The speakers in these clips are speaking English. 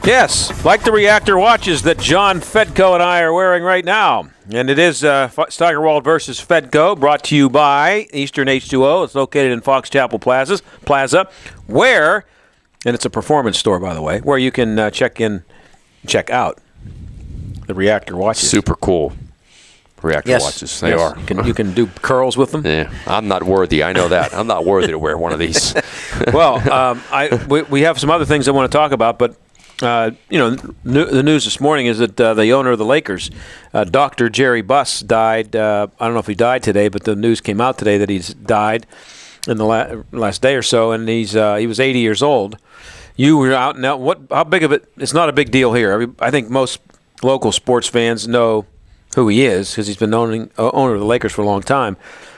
Yes, like the Reactor watches that John Fedko and I are wearing right now. And it is Steigerwald versus Fedko, brought to you by Eastern H2O. It's located in Fox Chapel Plaza, where, and it's a performance store, by the way, where you can check out the Reactor watches. Super cool. Reactor watches. They are. You can do curls with them. Yeah, I'm not worthy. I know that. I'm not worthy to wear one of these. Well, we have some other things I want to talk about, but the news this morning is that the owner of the Lakers, Dr. Jerry Buss, died. I don't know if he died today, but the news came out today that he's died in the last day or so, and he was 80 years old. You were out now. How big of it? It's not a big deal here. I think most local sports fans know who he is because he's been owner of the Lakers for a long time.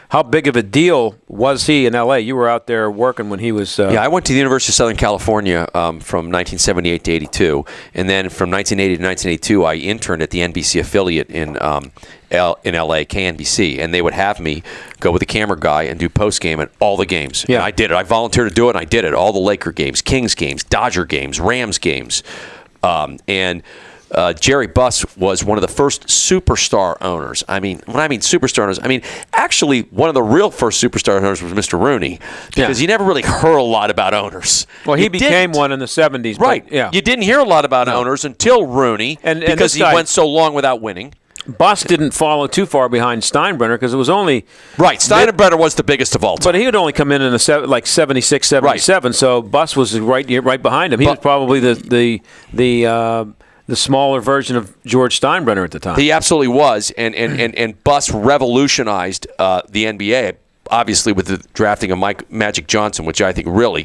How big of a deal was he in L.A.? You were out there working when he was... Yeah, I went to the University of Southern California from 1978 to 82, and then from 1980 to 1982, I interned at the NBC affiliate in L.A., KNBC, and they would have me go with the camera guy and do post-game at all the games. Yeah. And I did it. I volunteered to do it, and I did it. All the Laker games, Kings games, Dodger games, Rams games, Jerry Buss was one of the first superstar owners. I mean, when I mean superstar owners, I mean actually one of the real first superstar owners was Mr. Rooney, because you never really heard a lot about owners. Well, he became one in the 70s. Right. But, yeah. You didn't hear a lot about owners until Rooney, because he went so long without winning. Buss didn't follow too far behind Steinbrenner because it was only... Right. Steinbrenner was the biggest of all time. But he had only come in like 76, 77, right. So Buss was right behind him. He was probably the smaller version of George Steinbrenner at the time. He absolutely was, and Buss revolutionized the NBA, obviously with the drafting of Magic Johnson, which I think really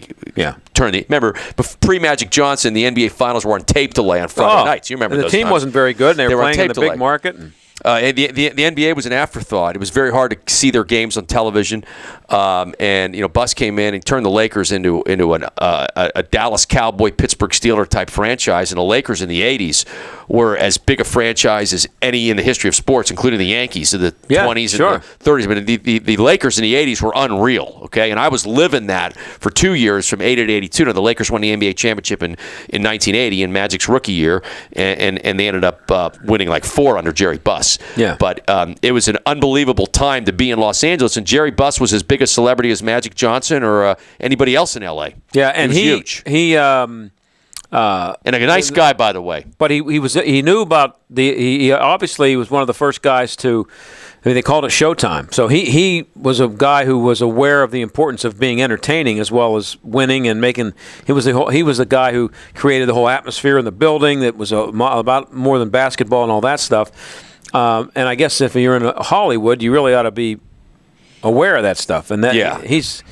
turned the... Remember, pre-Magic Johnson, the NBA Finals were on tape delay on Friday nights. You remember those times. The team wasn't very good, and they were playing in the big market. And the NBA was an afterthought. It was very hard to see their games on television. And Buss came in and turned the Lakers into a Dallas Cowboy, Pittsburgh Steeler type franchise. And the Lakers in the 80s were as big a franchise as any in the history of sports, including the Yankees in the 20s and the 30s. But the Lakers in the 80s were unreal. Okay, and I was living that for 2 years, from 80 to 82. Now, the Lakers won the NBA championship in 1980 in Magic's rookie year, and they ended up winning like 4 under Jerry Buss. Yeah. But it was an unbelievable time to be in Los Angeles, and Jerry Buss was as big a celebrity as Magic Johnson or anybody else in L.A. Yeah, and he was huge. And a nice guy, by the way. But he knew about he obviously was one of the first guys to... I mean, they called it Showtime. So he was a guy who was aware of the importance of being entertaining as well as winning and making. He was the guy who created the whole atmosphere in the building that was about more than basketball and all that stuff. And I guess if you're in Hollywood, you really ought to be aware of that stuff. And that he's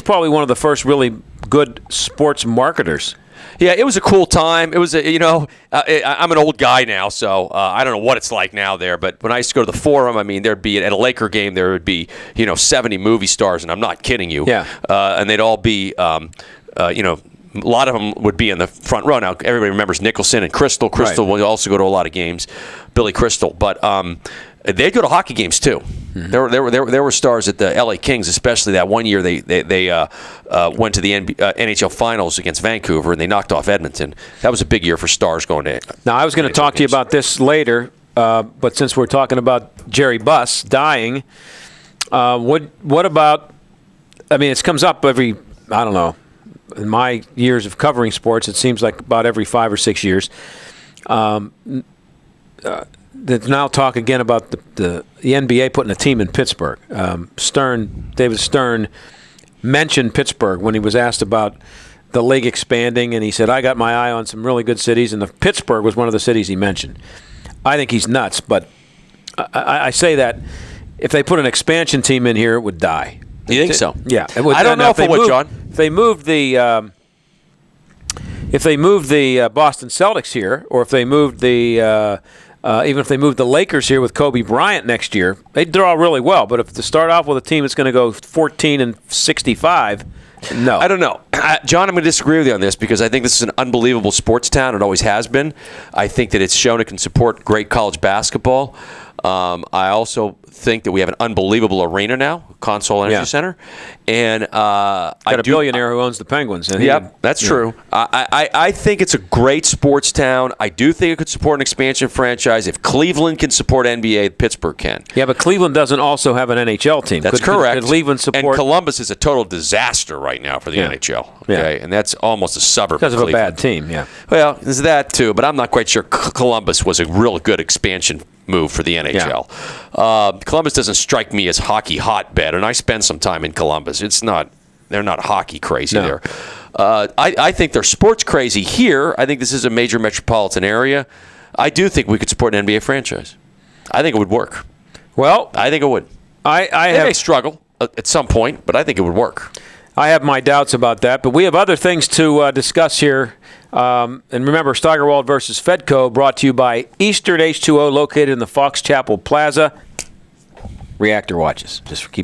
probably one of the first really good sports marketers. Yeah, it was a cool time. It was I'm an old guy now, so I don't know what it's like now there. But when I used to go to the Forum, I mean, there'd be at a Laker game, there would be 70 movie stars, and I'm not kidding you. Yeah. And they'd all be a lot of them would be in the front row. Now, everybody remembers Nicholson and Crystal. Crystal would also go to a lot of games, Billy Crystal. But they'd go to hockey games, too. Mm-hmm. There were stars at the L.A. Kings, especially that one year they went to the NHL Finals against Vancouver, and they knocked off Edmonton. That was a big year for stars going to Now, I was going to talk to you about this later, but since we're talking about Jerry Buss dying, what about – I mean, it comes up every – I don't know. In my years of covering sports, it seems like about every 5 or 6 years. There's now talk again about the NBA putting a team in Pittsburgh. David Stern mentioned Pittsburgh when he was asked about the league expanding, and he said, I got my eye on some really good cities, and Pittsburgh was one of the cities he mentioned. I think he's nuts, but I say that if they put an expansion team in here, it would die. You think so? Yeah. I don't know if it would, John. If they moved the Boston Celtics here, or if they moved the even if they moved the Lakers here with Kobe Bryant next year, they'd draw really well. But if to start off with a team that's going to go 14-65, no. I don't know. John, I'm going to disagree with you on this because I think this is an unbelievable sports town. It always has been. I think that it's shown it can support great college basketball. I also think that we have an unbelievable arena now, Consol Energy Center, and got a billionaire who owns the Penguins. And that's true. I think it's a great sports town. I do think it could support an expansion franchise. If Cleveland can support NBA, Pittsburgh can. Yeah, but Cleveland doesn't also have an NHL team. That's correct. Could Cleveland support? And Columbus is a total disaster right now for the NHL. Okay, and that's almost a suburb because of Cleveland. a bad team. Yeah. Well, there's that too, but I'm not quite sure Columbus was a real good expansion move for the NHL. Columbus doesn't strike me as hockey hotbed, and I spend some time in Columbus. They're not hockey crazy there. I think they're sports crazy here. I think this is a major metropolitan area. I do think we could support an NBA franchise. I think it would work. Well, I think it would. They may struggle at some point, but I think it would work. I have my doubts about that, but we have other things to discuss here. And remember, Steigerwald versus Fedko, brought to you by Eastern H2O, located in the Fox Chapel Plaza. Reactor watches. Just keep